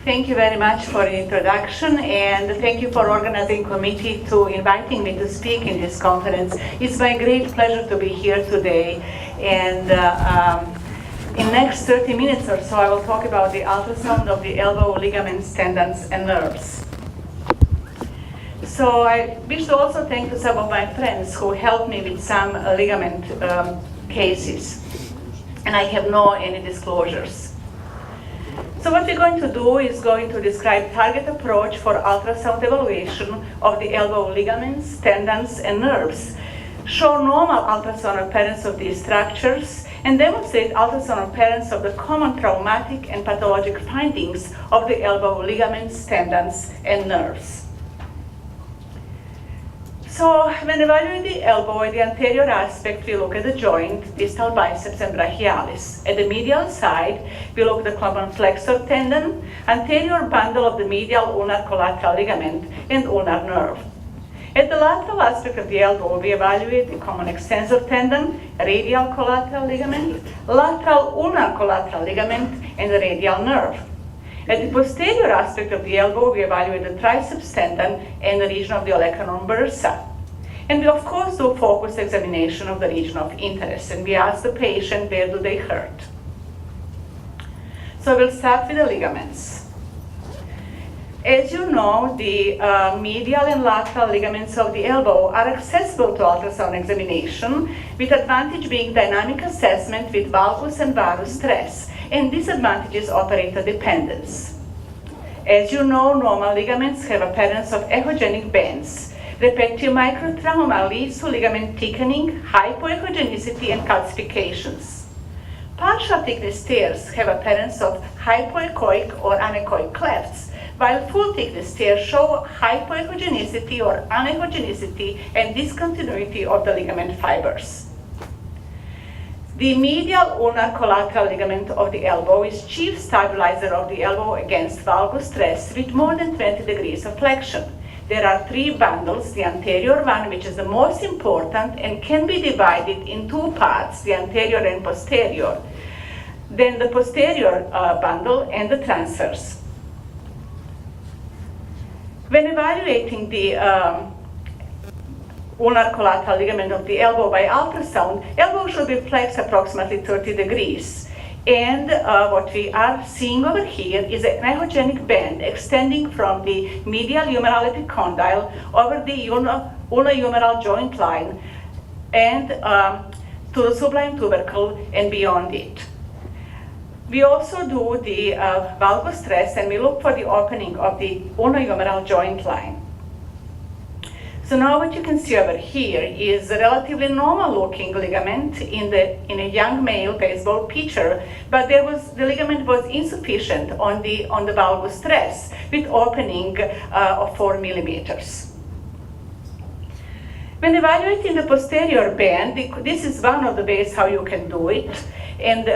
Thank you very much for the introduction, and thank you for organizing committee to inviting me to speak in this conference. It's my great pleasure to be here today, and in next 30 minutes or so I will talk about the ultrasound of the elbow, ligaments, tendons, and nerves. So I wish to also thank to some of my friends who helped me with some ligament cases, and I have no any disclosures. So what we're going to do is going to describe target approach for ultrasound evaluation of the elbow ligaments, tendons, and nerves, show normal ultrasound appearance of these structures, and demonstrate ultrasound appearance of the common traumatic and pathologic findings of the elbow ligaments, tendons, and nerves. So when evaluating the elbow at the anterior aspect, we look at the joint, distal biceps, and brachialis. At the medial side, we look at the common flexor tendon, anterior bundle of the medial ulnar collateral ligament, and ulnar nerve. At the lateral aspect of the elbow, we evaluate the common extensor tendon, radial collateral ligament, lateral ulnar collateral ligament, and the radial nerve. At the posterior aspect of the elbow, we evaluate the triceps tendon and the region of the olecranon bursa. And we, of course, do focused examination of the region of interest, and we ask the patient, where do they hurt? So we'll start with the ligaments. As you know, the medial and lateral ligaments of the elbow are accessible to ultrasound examination, with advantage being dynamic assessment with valgus and varus stress, and disadvantages operator dependence. As you know, normal ligaments have appearance of echogenic bands. Repetitive microtrauma leads to ligament thickening, hypoechogenicity, and calcifications. Partial thickness tears have appearance of hypoechoic or anechoic clefts, while full thickness tears show hypoechogenicity or anechogenicity and discontinuity of the ligament fibers. The medial ulnar collateral ligament of the elbow is chief stabilizer of the elbow against valgus stress with more than 20 degrees of flexion. There are three bundles, the anterior one, which is the most important and can be divided in two parts, the anterior and posterior. Then the posterior bundle and the transverse. When evaluating the ulnar collateral ligament of the elbow by ultrasound, elbow should be flexed approximately 30 degrees. And what we are seeing over here is an echogenic band extending from the medial humeral epicondyle over the ulnar-humeral joint line and to the sublime tubercle and beyond it. We also do the valgus stress, and we look for the opening of the ulnar-humeral joint line. So now what you can see over here is a relatively normal-looking ligament in a young male baseball pitcher, but the ligament was insufficient on the valgus stress with opening of 4 millimeters. When evaluating the posterior band, this is one of the ways how you can do it. And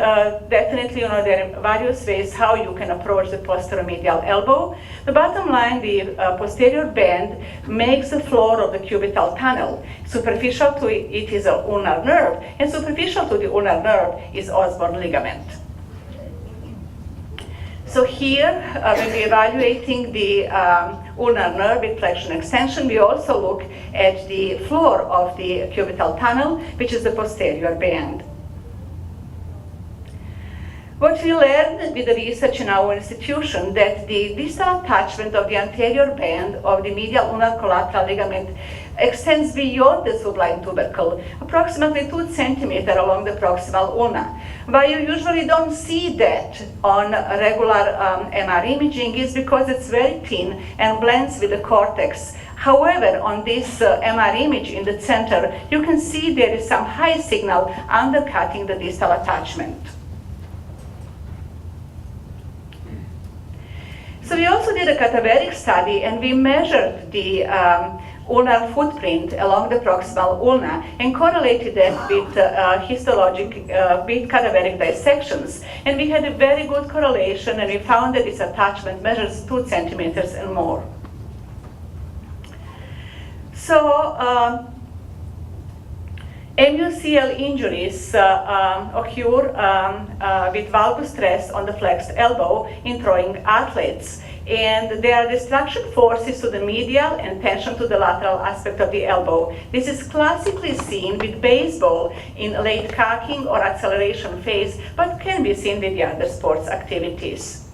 definitely, there are various ways how you can approach the posteromedial elbow. The bottom line, the posterior band makes the floor of the cubital tunnel. Superficial to it is an ulnar nerve, and superficial to the ulnar nerve is Osborn ligament. So here, when we're evaluating the ulnar nerve with flexion extension, we also look at the floor of the cubital tunnel, which is the posterior band. What we learned with the research in our institution, that the distal attachment of the anterior band of the medial ulnar collateral ligament extends beyond the sublime tubercle, approximately 2 centimeters along the proximal ulna. Why you usually don't see that on regular MR imaging is because it's very thin and blends with the cortex. However, on this MR image in the center, you can see there is some high signal undercutting the distal attachment. So we also did a cadaveric study, and we measured the ulnar footprint along the proximal ulna and correlated that with histologic, with cadaveric dissections. And we had a very good correlation, and we found that this attachment measures 2 centimeters and more. So MUCL injuries occur with valgus stress on the flexed elbow in throwing athletes. And there are destruction forces to the medial and tension to the lateral aspect of the elbow. This is classically seen with baseball in late cocking or acceleration phase, but can be seen with the other sports activities.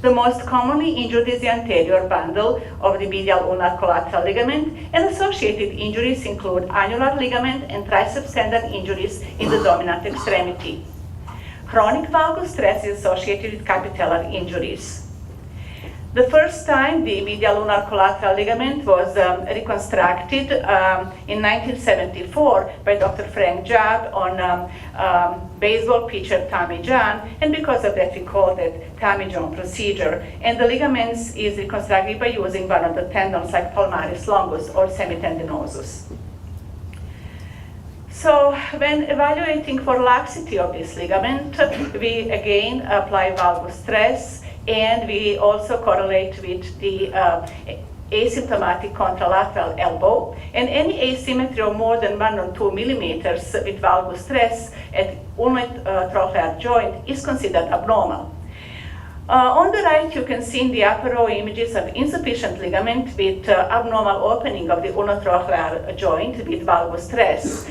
The most commonly injured is the anterior bundle of the medial ulnar collateral ligament, and associated injuries include annular ligament and triceps tendon injuries in the dominant extremity. Chronic valgus stress is associated with capitellar injuries. The first time the medial ulnar collateral ligament was reconstructed in 1974 by Dr. Frank Judd on baseball pitcher Tommy John, and because of that we called it Tommy John procedure. And the ligaments is reconstructed by using one of the tendons like palmaris longus or semitendinosus. So when evaluating for laxity of this ligament, we again apply valgus stress, and we also correlate with the asymptomatic contralateral elbow. And any asymmetry of more than 1 or 2 millimeters with valgus stress at ulnar trochlear joint is considered abnormal. On the right, you can see in the upper row images of insufficient ligament with abnormal opening of the ulnar trochlear joint with valgus stress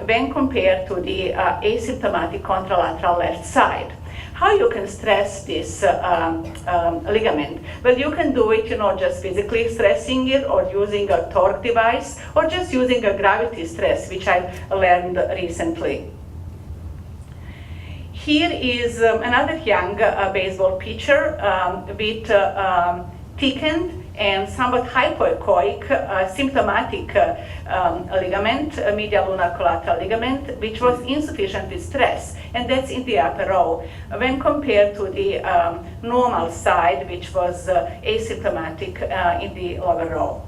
when compared to the asymptomatic contralateral left side. How you can stress this ligament? Well, you can do it, just physically stressing it, or using a torque device, or just using a gravity stress, which I learned recently. Here is another young baseball pitcher with thickened and somewhat hypoechoic symptomatic ligament, medial ulnar collateral ligament, which was insufficient with stress, and that's in the upper row, when compared to the normal side, which was asymptomatic in the lower row.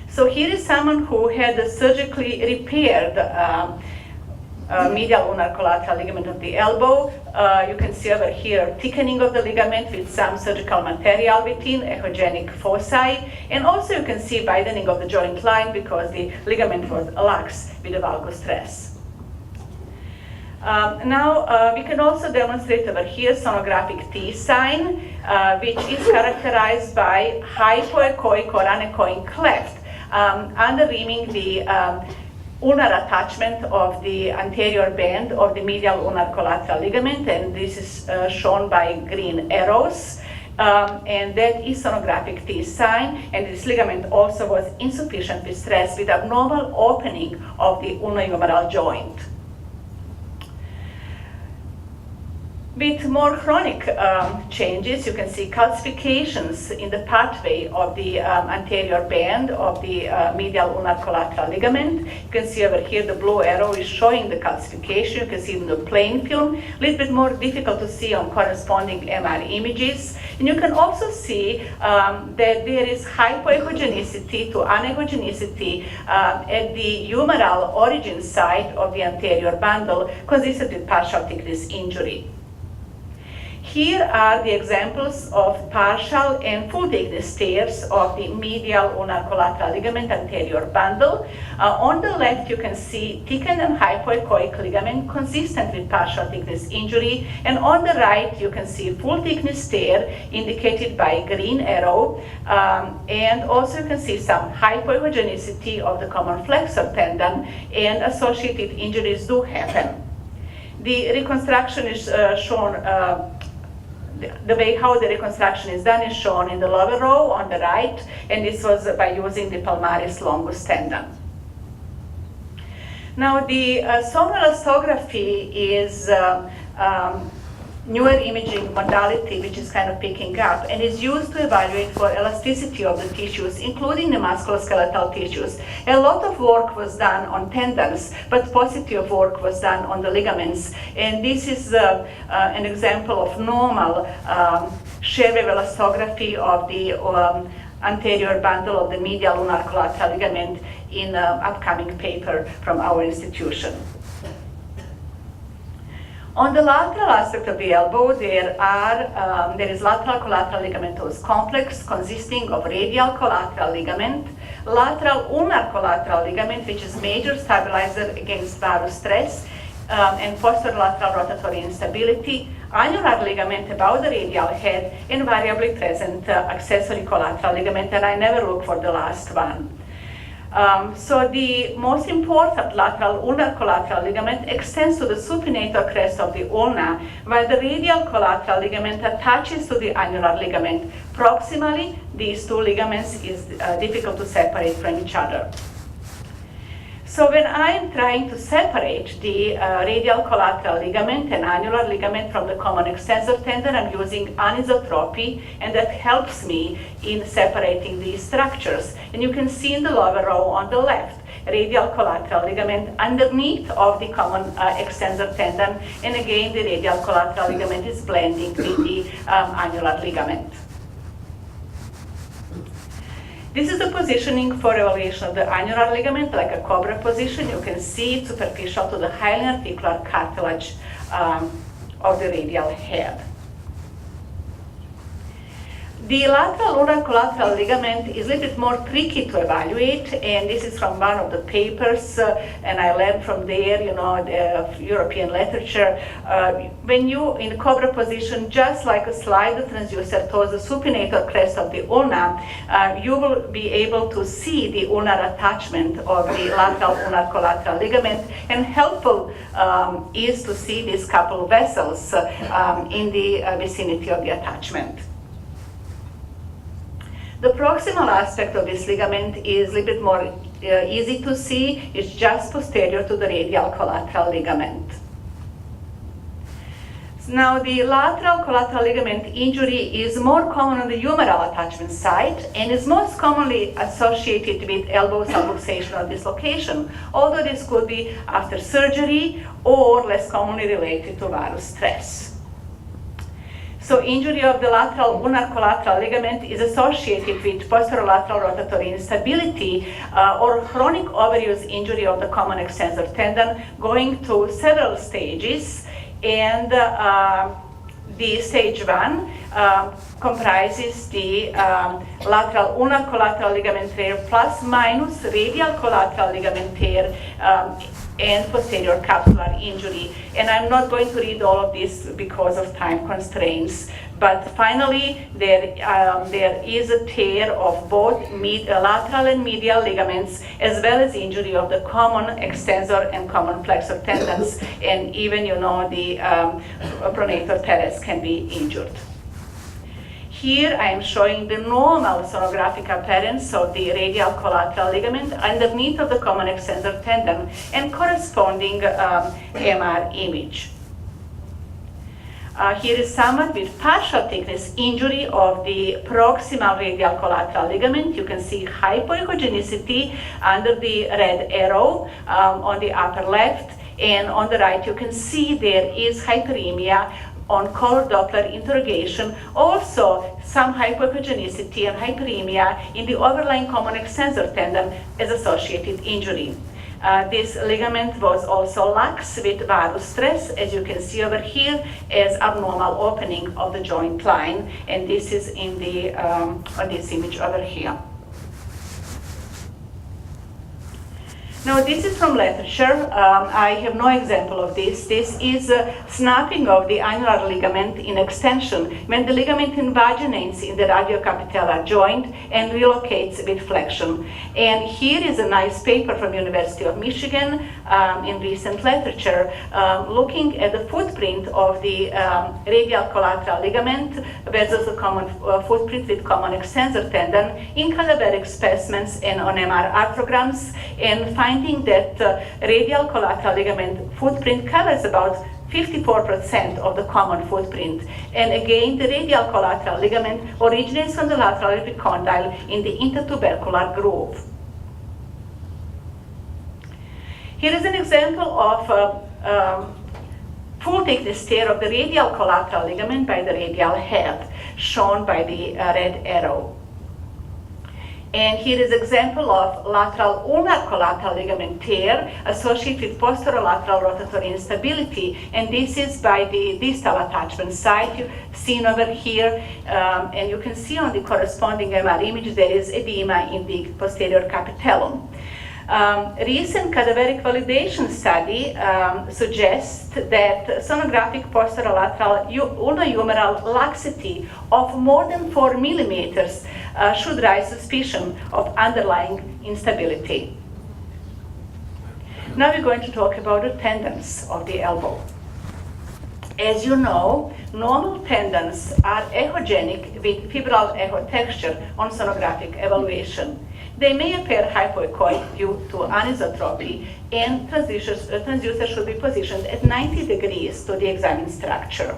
So here is someone who had surgically repaired medial ulnar collateral ligament of the elbow. You can see over here thickening of the ligament with some surgical material within, echogenic foci, and also you can see widening of the joint line because the ligament was lax with the valgus stress. Now we can also demonstrate over here sonographic T sign, which is characterized by hypoechoic or anechoic cleft, under-reaming the ulnar attachment of the anterior band of the medial ulnar collateral ligament, and this is shown by green arrows, and that is sonographic T sign, and this ligament also was insufficient with stress with abnormal opening of the ulnohumeral joint. With more chronic changes, you can see calcifications in the pathway of the anterior band of the medial ulnar collateral ligament. You can see over here the blue arrow is showing the calcification. You can see in the plain film, a little bit more difficult to see on corresponding MR images. And you can also see that there is hypoechogenicity to anechogenicity at the humeral origin site of the anterior bundle, consistent with partial thickness injury. Here are the examples of partial and full thickness tears of the medial ulnar collateral ligament anterior bundle. On the left, you can see thickened and hypoechoic ligament consistent with partial thickness injury, and on the right, you can see full thickness tear indicated by green arrow, and also you can see some hypoechogenicity of the common flexor tendon, and associated injuries do happen. The reconstruction is shown. The way how the reconstruction is done is shown in the lower row on the right, and this was by using the palmaris longus tendon. Now the sonar elastography is newer imaging modality which is kind of picking up and is used to evaluate for elasticity of the tissues, including the musculoskeletal tissues. A lot of work was done on tendons, but positive work was done on the ligaments. And this is an example of normal shear wave elastography of the anterior bundle of the medial ulnar collateral ligament in an upcoming paper from our institution. On the lateral aspect of the elbow, there is lateral collateral ligamentous complex consisting of radial collateral ligament, lateral ulnar collateral ligament, which is major stabilizer against varus stress, and posterolateral rotatory instability, annular ligament above the radial head, and variably present accessory collateral ligament, and I never look for the last one. So the most important lateral ulnar collateral ligament extends to the supinator crest of the ulna, while the radial collateral ligament attaches to the annular ligament. Proximally, these two ligaments is difficult to separate from each other. So when I am trying to separate the radial collateral ligament and annular ligament from the common extensor tendon, I'm using anisotropy, and that helps me in separating these structures. And you can see in the lower row on the left, radial collateral ligament underneath of the common extensor tendon, and again the radial collateral ligament is blending with the annular ligament. This is the positioning for evaluation of the annular ligament, like a cobra position. You can see it superficial to the highly articular cartilage of the radial head. The lateral ulnar collateral ligament is a little bit more tricky to evaluate, and this is from one of the papers, and I learned from there, the European literature. When you, in cobra position, just like a slide the transducer towards the supinator crest of the ulna, you will be able to see the ulnar attachment of the lateral ulnar collateral ligament, and helpful is to see these couple vessels in the vicinity of the attachment. The proximal aspect of this ligament is a little bit more easy to see. It's just posterior to the radial collateral ligament. Now, the lateral collateral ligament injury is more common on the humeral attachment site and is most commonly associated with elbow subluxation or dislocation, although this could be after surgery or less commonly related to varus stress. So injury of the lateral ulnar collateral ligament is associated with posterolateral rotatory instability or chronic overuse injury of the common extensor tendon, going to several stages. And the stage 1 comprises the lateral ulnar collateral ligament tear plus minus radial collateral ligament tear and posterior capsular injury. And I'm not going to read all of this because of time constraints. But finally, there is a tear of both lateral and medial ligaments, as well as injury of the common extensor and common flexor tendons. And even, the pronator teres can be injured. Here I am showing the normal sonographic appearance of the radial collateral ligament underneath of the common extensor tendon and corresponding MR image. Here is someone with partial thickness injury of the proximal radial collateral ligament. You can see hypoechogenicity under the red arrow on the upper left, and on the right you can see there is hyperemia on color Doppler interrogation. Also, some hypoechogenicity and hyperemia in the overlying common extensor tendon as associated injury. This ligament was also lax with varus stress, as you can see over here, as abnormal opening of the joint line, and this is in the on this image over here. Now, this is from literature. I have no example of this. This is snapping of the annular ligament in extension when the ligament invaginates in the radiocapitellar joint and relocates with flexion. And here is a nice paper from University of Michigan in recent literature looking at the footprint of the radial collateral ligament versus the common footprint with common extensor tendon in cadaveric specimens and on MR arthrograms, and finding that radial collateral ligament footprint covers about 54% of the common footprint. And again, the radial collateral ligament originates from the lateral epicondyle in the intertubercular groove. Here is an example of full thickness tear of the radial collateral ligament by the radial head, shown by the red arrow. And here is an example of lateral ulnar collateral ligament tear associated with posterolateral rotatory instability. And this is by the distal attachment site, you've seen over here. And you can see on the corresponding MR image there is edema in the posterior capitellum. Recent cadaveric validation study suggests that sonographic posterolateral ulnohumeral laxity of more than 4 millimeters should raise suspicion of underlying instability. Now we're going to talk about the tendons of the elbow. As you know, normal tendons are echogenic with fibral echo texture on sonographic evaluation. They may appear hypoechoic due to anisotropy, and transducer should be positioned at 90 degrees to the examined structure.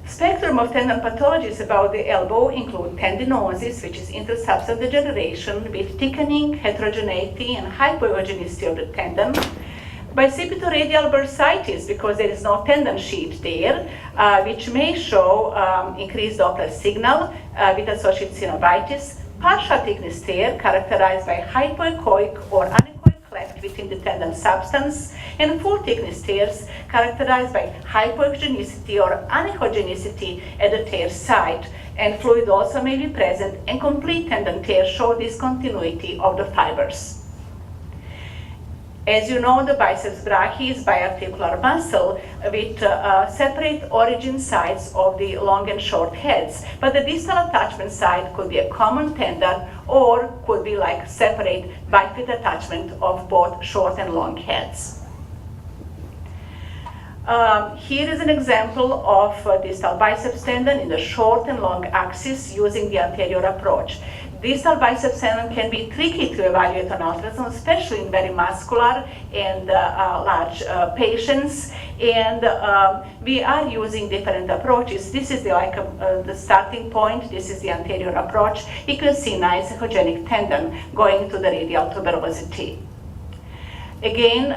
Spectrum of tendon pathologies about the elbow include tendinosis, which is intersubstance degeneration with thickening, heterogeneity, and hypoechogenicity of the tendon. Bicipitoradial bursitis, because there is no tendon sheet there, which may show increased Doppler signal with associated synovitis. Partial thickness tear, characterized by hypoechoic or anechoic cleft within the tendon substance, and full thickness tears, characterized by hypoechogenicity or anechogenicity at the tear site. And fluid also may be present, and complete tendon tears show discontinuity of the fibers. As you know, the biceps brachii is biarticular muscle with separate origin sides of the long and short heads. But the distal attachment side could be a common tendon or could be like separate bifid attachment of both short and long heads. Here is an example of distal biceps tendon in the short and long axis using the anterior approach. Distal biceps tendon can be tricky to evaluate on ultrasound, especially in very muscular and large patients. And we are using different approaches. This is the starting point. This is the anterior approach. You can see nice echogenic tendon going to the radial tuberosity. Again,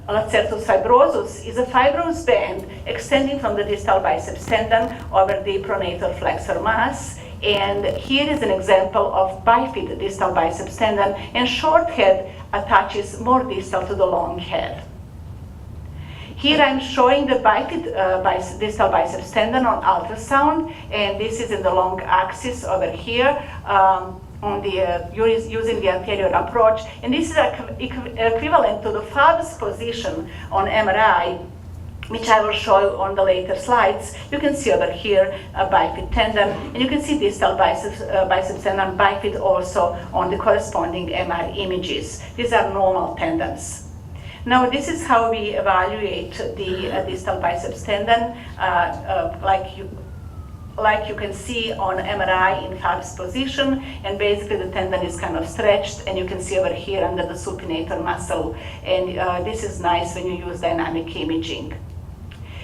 Lacertus fibrosus is a fibrous band extending from the distal biceps tendon over the pronator flexor mass. And here is an example of bifid distal biceps tendon, and short head attaches more distal to the long head. Here I'm showing the bifid distal biceps tendon on ultrasound, and this is in the long axis over here. Using the anterior approach, and this is equivalent to the farthest position on MRI, which I will show on the later slides. You can see over here a bifid tendon, and you can see distal biceps tendon bifid also on the corresponding MR images. These are normal tendons. Now this is how we evaluate the distal biceps tendon, like you can see on MRI in farthest position, and basically the tendon is kind of stretched, and you can see over here under the supinator muscle, and this is nice when you use dynamic imaging.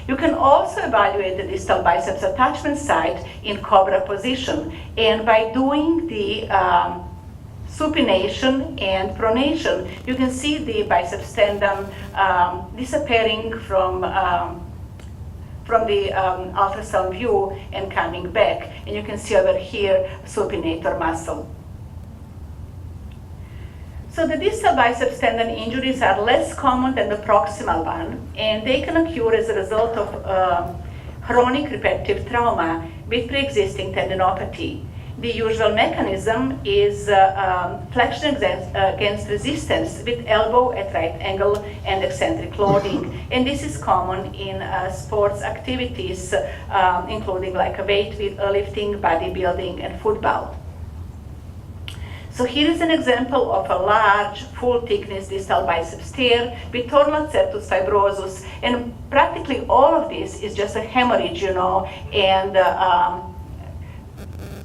You can also evaluate the distal biceps attachment site in cobra position, and by doing the supination and pronation, you can see the biceps tendon disappearing from the ultrasound view and coming back. And you can see over here supinator muscle. So the distal biceps tendon injuries are less common than the proximal one, and they can occur as a result of chronic repetitive trauma with pre-existing tendinopathy. The usual mechanism is flexion against resistance with elbow at right angle and eccentric loading. And this is common in sports activities, including like weightlifting, bodybuilding, and football. So here is an example of a large, full-thickness distal biceps tear with torn lacertus fibrosus, and practically all of this is just a hemorrhage, you know, and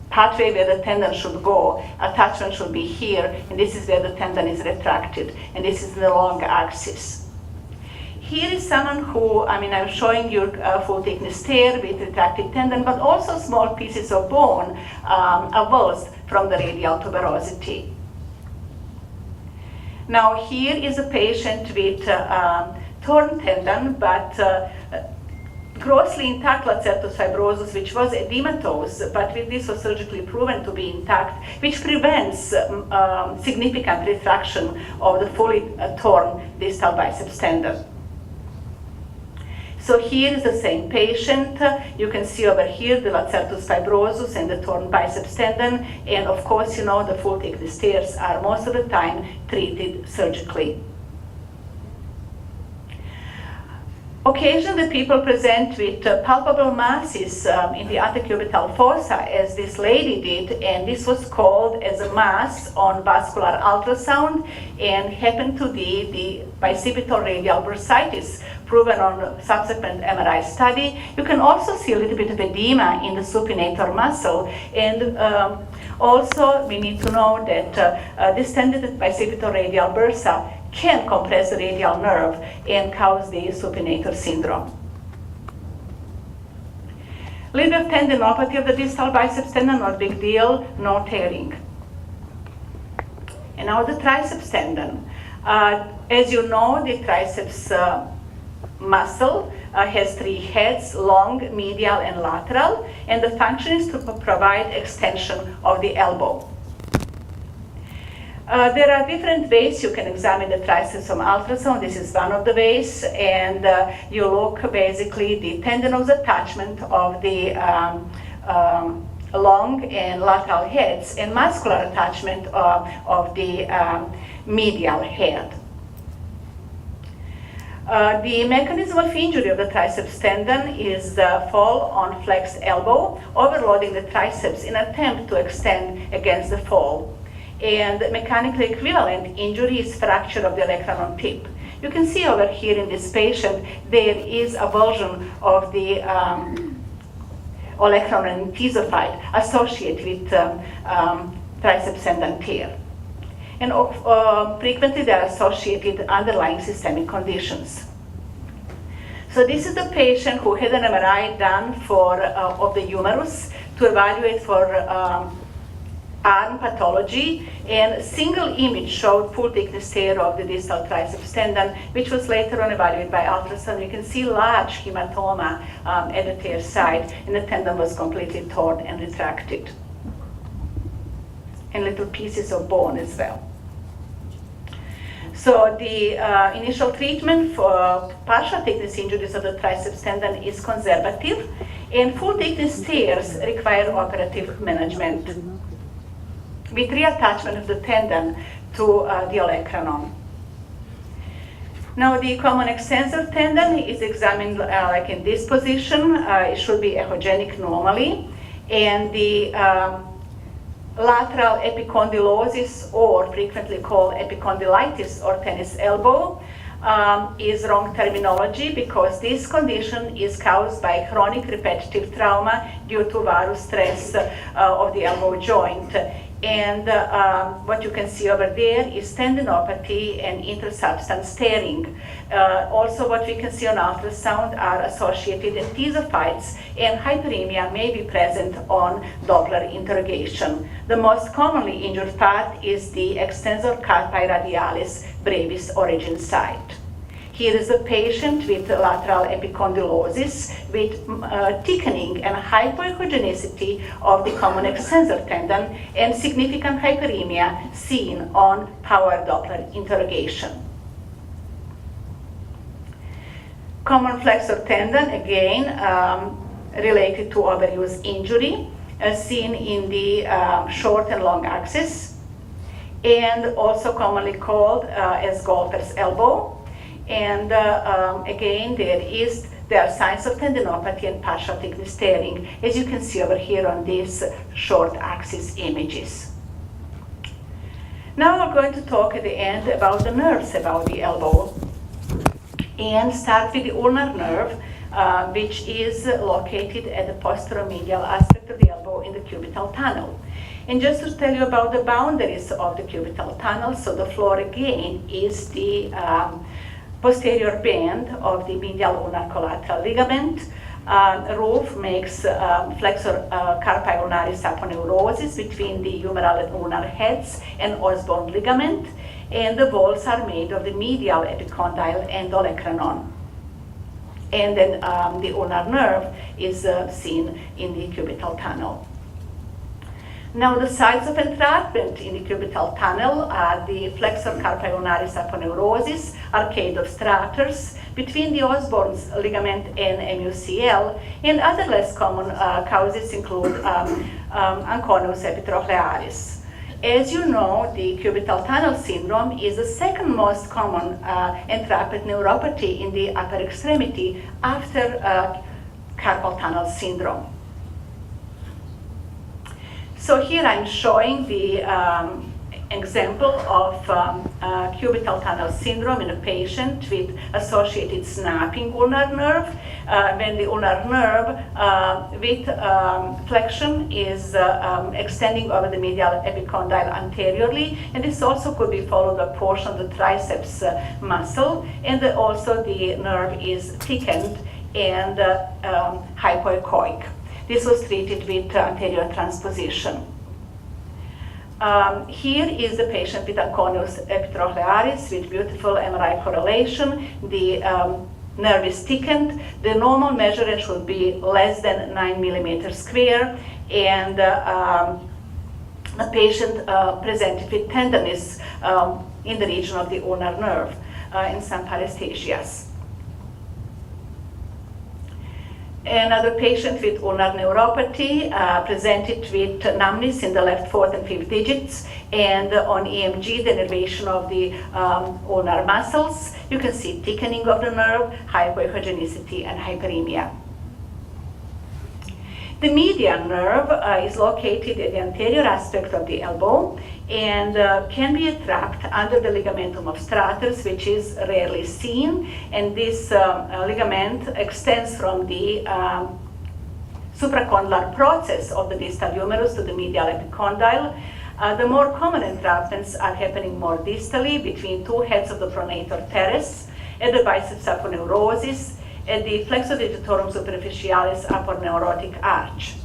pathway where the tendon should go. Attachment should be here, and this is where the tendon is retracted, and this is the long axis. Here is someone who, I'm showing you a full thickness tear with retracted tendon, but also small pieces of bone avulsed from the radial tuberosity. Now here is a patient with torn tendon, but grossly intact lacertus fibrosus, which was edematous, but with this was surgically proven to be intact, which prevents significant retraction of the fully torn distal biceps tendon. So here is the same patient. You can see over here the lacertus fibrosus and the torn biceps tendon, and of course, you know, the full thickness tears are most of the time treated surgically. Occasionally, people present with palpable masses in the antecubital fossa, as this lady did, and this was called as a mass on vascular ultrasound and happened to be the bicipital radial bursitis, proven on subsequent MRI study. You can also see a little bit of edema in the supinator muscle, and also we need to know that distended bicipital radial bursa can compress the radial nerve and cause the supinator syndrome. Little bit of tendinopathy of the distal biceps tendon, not big deal, no tearing. And now the triceps tendon. As you know, the triceps muscle has three heads, long, medial, and lateral, and the function is to provide extension of the elbow. There are different ways you can examine the triceps on ultrasound. This is one of the ways, and you look basically the tendinous attachment of the long and lateral heads and muscular attachment of the medial head. The mechanism of injury of the triceps tendon is the fall on flexed elbow, overloading the triceps in an attempt to extend against the fall. And mechanically equivalent injury is fracture of the olecranon tip. You can see over here in this patient, there is avulsion of the olecranon tesophyte associated with triceps tendon tear. And frequently they are associated with underlying systemic conditions. So this is the patient who had an MRI done of the humerus to evaluate for arm pathology, and single image showed full thickness tear of the distal triceps tendon, which was later on evaluated by ultrasound. You can see large hematoma at the tear site, and the tendon was completely torn and retracted, and little pieces of bone as well. So the initial treatment for partial thickness injuries of the triceps tendon is conservative, and full thickness tears require operative management with reattachment of the tendon to the olecranon. Now the common extensor tendon is examined like in this position. It should be echogenic normally, and the lateral epicondylosis, or frequently called epicondylitis or tennis elbow, is wrong terminology, because this condition is caused by chronic repetitive trauma due to varus stress of the elbow joint. And what you can see over there is tendinopathy and intersubstance tearing. Also what we can see on ultrasound are associated tesophytes, and hyperemia may be present on Doppler interrogation. The most commonly injured part is the extensor carpi radialis brevis origin site. Here is a patient with lateral epicondylosis with thickening and hypoechogenicity of the common extensor tendon and significant hyperemia seen on power Doppler interrogation. Common flexor tendon, again, related to overuse injury, seen in the short and long axis, and also commonly called as golfer's elbow. And again, there are signs of tendinopathy and partial thickness tearing, as you can see over here on these short axis images. Now we're going to talk at the end about the nerves about the elbow, and start with the ulnar nerve, which is located at the posteromedial aspect of the elbow in the cubital tunnel. And just to tell you about the boundaries of the cubital tunnel, so the floor again is the posterior band of the medial ulnar collateral ligament. Roof makes flexor carpi ulnaris aponeurosis between the humeral and ulnar heads and os-bone ligament, and the walls are made of the medial epicondyle and olecranon. And then the ulnar nerve is seen in the cubital tunnel. Now, the sites of entrapment in the cubital tunnel are the flexor carpi ulnaris aponeurosis, arcade of strators, between the Osborne's ligament and MUCL, and other less common causes include anconus epitrochlearis. As you know, the cubital tunnel syndrome is the second most common entrapment neuropathy in the upper extremity after carpal tunnel syndrome. So here I'm showing the example of cubital tunnel syndrome in a patient with associated snapping ulnar nerve, when the ulnar nerve with flexion is extending over the medial epicondyle anteriorly, and this also could be followed by a portion of the triceps muscle, and also the nerve is thickened and hypoechoic. This was treated with anterior transposition. Here is the patient with anconus epitrochlearis with beautiful MRI correlation. The nerve is thickened. The normal measurement should be less than 9 millimeters square, and the patient presented with tenderness in the region of the ulnar nerve and some paresthesias. Another patient with ulnar neuropathy presented with numbness in the left fourth and fifth digits, and on EMG, the innervation of the ulnar muscles. You can see thickening of the nerve, hypoechogenicity, and hyperemia. The median nerve is located at the anterior aspect of the elbow and can be trapped under the ligamentum of strators, which is rarely seen. And this ligament extends from the supracondylar process of the distal humerus to the medial epicondyle. The more common entrapments are happening more distally between two heads of the pronator teres, at the biceps aponeurosis, at the flexor digitorum superficialis aponeurotic arch.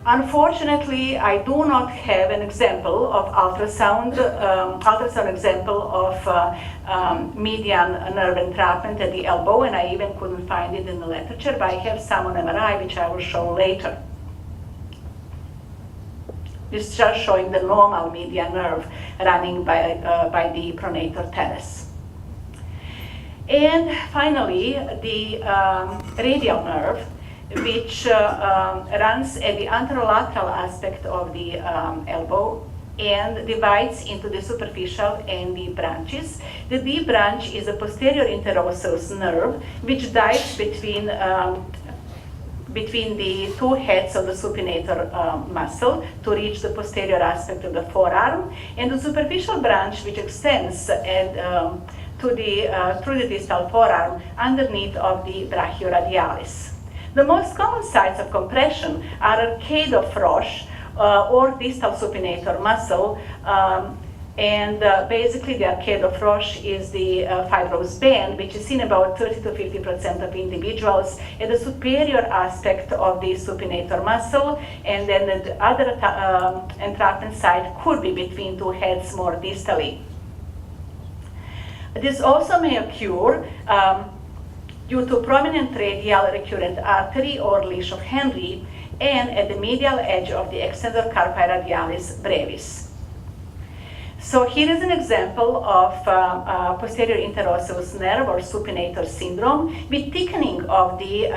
Unfortunately, I do not have an example of ultrasound example of median nerve entrapment at the elbow, and I even couldn't find it in the literature, but I have some on MRI, which I will show later. This is just showing the normal median nerve running by the pronator teres. And finally, the radial nerve, which runs at the anterolateral aspect of the elbow and divides into the superficial and deep branches. The deep branch is a posterior interosseous nerve, which dives between the two heads of the supinator muscle to reach the posterior aspect of the forearm, and the superficial branch, which extends through the distal forearm underneath of the brachioradialis. The most common sites of compression are arcade of Frosch or distal supinator muscle, and basically the arcade of Frosch is the fibrous band, which is in about 30 to 50% of individuals at the superior aspect of the supinator muscle, and then the other entrapment site could be between two heads more distally. This also may occur due to prominent radial recurrent artery or leash of Henry, and at the medial edge of the extensor carpi radialis brevis. So here is an example of posterior interosseous nerve or supinator syndrome with thickening of the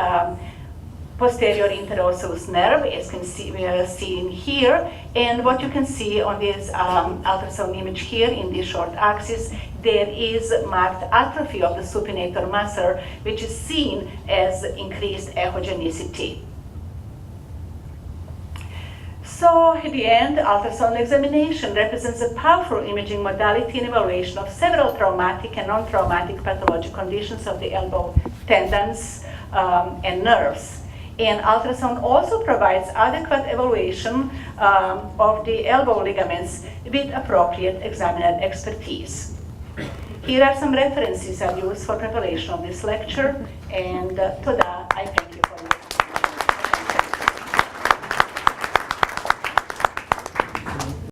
posterior interosseous nerve, as can see, we are seeing here. And what you can see on this ultrasound image here in the short axis, there is marked atrophy of the supinator muscle, which is seen as increased echogenicity. So at the end, ultrasound examination represents a powerful imaging modality in evaluation of several traumatic and non-traumatic pathologic conditions of the elbow tendons and nerves. And ultrasound also provides adequate evaluation of the elbow ligaments with appropriate examiner expertise. Here are some references I used for preparation of this lecture, and toda, I thank you.